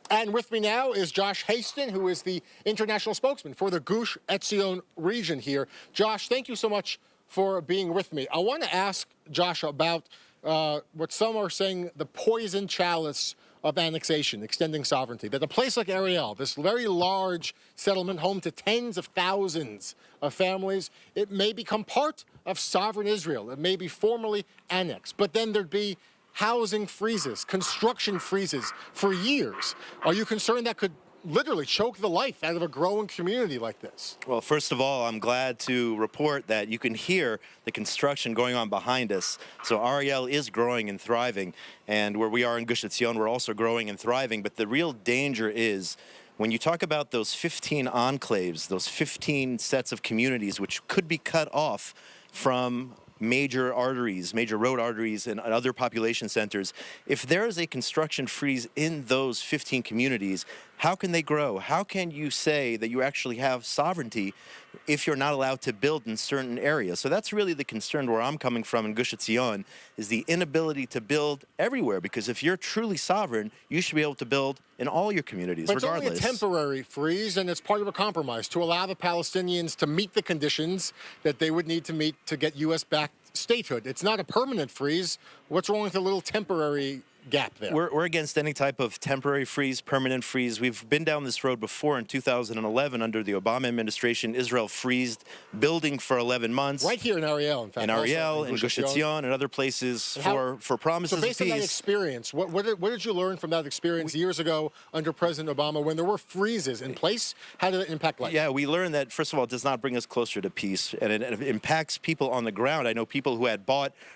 And with me now is Josh Hasten, who is the international spokesman for the Gush Etzion region here. Josh, thank you so much for being with me. I want to ask Josh about what some are saying the poison chalice of annexation, extending sovereignty. That a place like Ariel, this very large settlement home to tens of thousands of families, it may become part of sovereign Israel. It may be formally annexed, but then there'd be housing freezes, construction freezes for years. Are you concerned that could literally choke the life out of a growing community like this? Well, first of all, I'm glad to report that you can hear the construction going on behind us. So Ariel is growing and thriving, and where we are in Gush Etzion, we're also growing and thriving. But the real danger is when you talk about those 15 enclaves, those 15 sets of communities which could be cut off from major arteries, major road arteries, and other population centers. If there is a construction freeze in those 15 communities, how can they grow? How can you say that you actually have sovereignty if you're not allowed to build in certain areas? So that's really the concern where I'm coming from in Gush Etzion, is the inability to build everywhere. Because if you're truly sovereign, you should be able to build in all your communities, but regardless. It's only a temporary freeze, and it's part of a compromise to allow the Palestinians to meet the conditions that they would need to meet to get U.S.-backed statehood. It's not a permanent freeze. What's wrong with a little temporary gap there? We're against any type of temporary freeze, permanent freeze. We've been down this road before. In 2011, under the Obama administration, Israel freezed building for 11 months. Right here in Ariel, in fact. In Ariel, in Gush Etzion, and other places for promises of peace. So based on that experience, what did you learn from that experience years ago under President Obama when there were freezes in place? How did it impact life? Yeah, we learned that, first of all, it does not bring us closer to peace, and it impacts people on the ground. I know people who had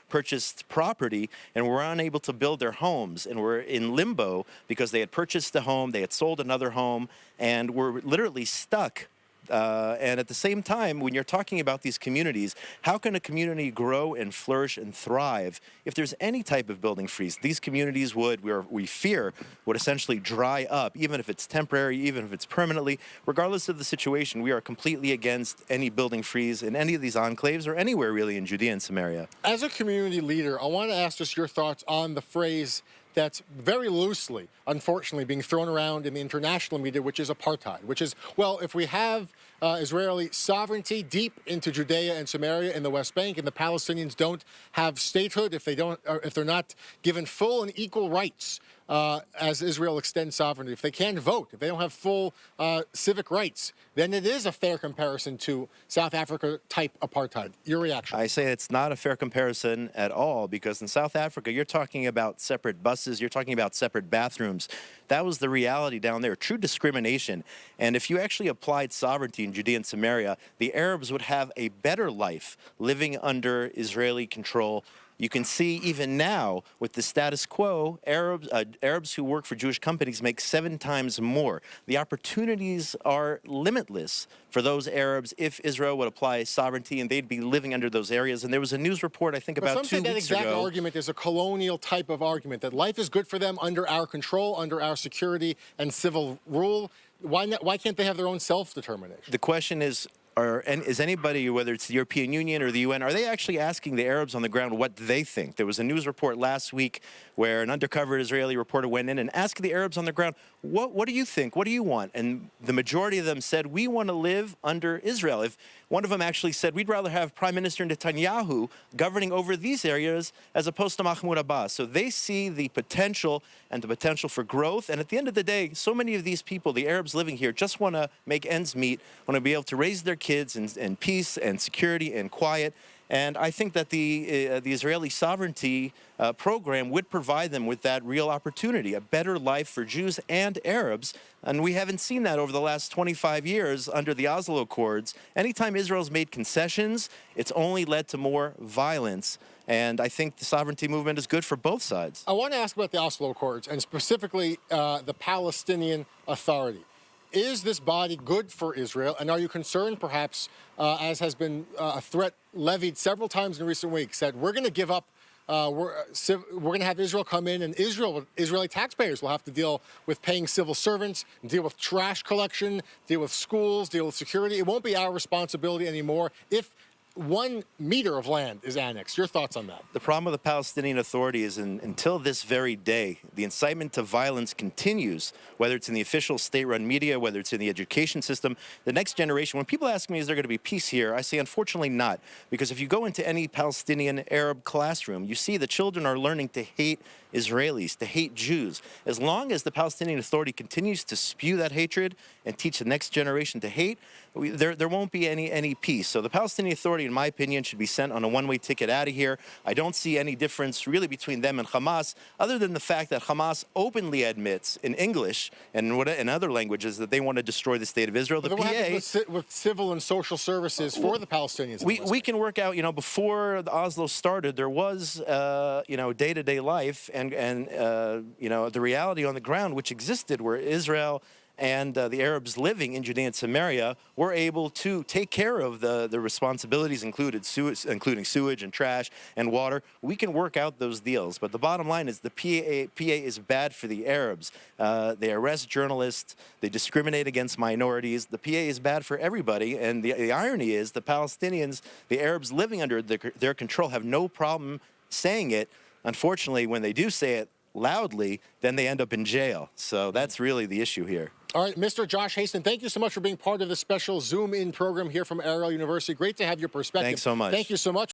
purchased property, and were unable to build their homes, and were in limbo because they had purchased a home, they had sold another home, and were literally stuck. And at the same time, when you're talking about these communities, how can a community grow and flourish and thrive if there's any type of building freeze? These communities we fear, would essentially dry up, even if it's temporary, even if it's permanently. Regardless of the situation, we are completely against any building freeze in any of these enclaves or anywhere really in Judea and Samaria. As a community leader, I want to ask just your thoughts on the phrase that's very loosely, unfortunately, being thrown around in the international media, which is apartheid, which is, well, if we have Israeli sovereignty deep into Judea and Samaria in the West Bank, and the Palestinians don't have statehood, if they're not given full and equal rights as Israel extends sovereignty, if they can't vote, if they don't have full civic rights, then it is a fair comparison to South Africa-type apartheid. Your reaction? I say it's not a fair comparison at all, because in South Africa, you're talking about separate buses, you're talking about separate bathrooms. That was the reality down there, true discrimination. And if you actually applied sovereignty in Judea and Samaria, the Arabs would have a better life living under Israeli control. You can see even now with the status quo, Arabs who work for Jewish companies make 7 times more. The opportunities are limitless for those Arabs if Israel would apply sovereignty, and they'd be living under those areas. And there was a news report, I think, about 2 weeks ago. Some say that exact argument is a colonial type of argument, that life is good for them under our control, under our security and civil rule. Why can't they have their own self-determination? The question is, is anybody, whether it's the European Union or the UN, are they actually asking the Arabs on the ground what they think? There was a news report last week where an undercover Israeli reporter went in and asked the Arabs on the ground, what do you think? What do you want? And the majority of them said, we want to live under Israel. If one of them actually said, we'd rather have Prime Minister Netanyahu governing over these areas as opposed to Mahmoud Abbas. So they see the potential and the potential for growth. And at the end of the day, so many of these people, the Arabs living here, just want to make ends meet, want to be able to raise their kids in peace and security and quiet. And I think that the Israeli sovereignty program would provide them with that real opportunity, a better life for Jews and Arabs. And we haven't seen that over the last 25 years under the Oslo Accords. Anytime Israel's made concessions, it's only led to more violence. And I think the sovereignty movement is good for both sides. I want to ask about the Oslo Accords, and specifically the Palestinian Authority. Is this body good for Israel? And are you concerned, perhaps, as has been a threat levied several times in recent weeks, that we're going to give up, we're going to have Israel come in, and Israeli taxpayers will have to deal with paying civil servants, deal with trash collection, deal with schools, deal with security. It won't be our responsibility anymore if 1 meter of land is annexed. Your thoughts on that? The problem with the Palestinian Authority is until this very day, the incitement to violence continues, whether it's in the official state-run media, whether it's in the education system. The next generation, when people ask me, is there going to be peace here? I say, unfortunately not. Because if you go into any Palestinian Arab classroom, you see the children are learning to hate Israelis, to hate Jews. As long as the Palestinian Authority continues to spew that hatred and teach the next generation to hate, there won't be any peace. So the Palestinian Authority, in my opinion, should be sent on a one-way ticket out of here. I don't see any difference really between them and Hamas, other than the fact that Hamas openly admits in English and in other languages that they want to destroy the state of Israel. The But PA what happens with civil and social services for the Palestinians? we can work out, before the Oslo started, there was, day-to-day life and the reality on the ground which existed where Israel and the Arabs living in Judea and Samaria were able to take care of the responsibilities including sewage and trash and water. We can work out those deals. But the bottom line is the PA is bad for the Arabs. They arrest journalists. They discriminate against minorities. The PA is bad for everybody. And the irony is the Palestinians, the Arabs living under their control, have no problem saying it. Unfortunately, when they do say it loudly, then they end up in jail. So that's really the issue here. All right, Mr. Josh Hasten, thank you so much for being part of this special Zoom-in program here from Ariel University. Great to have your perspective. Thanks so much. Thank you so much.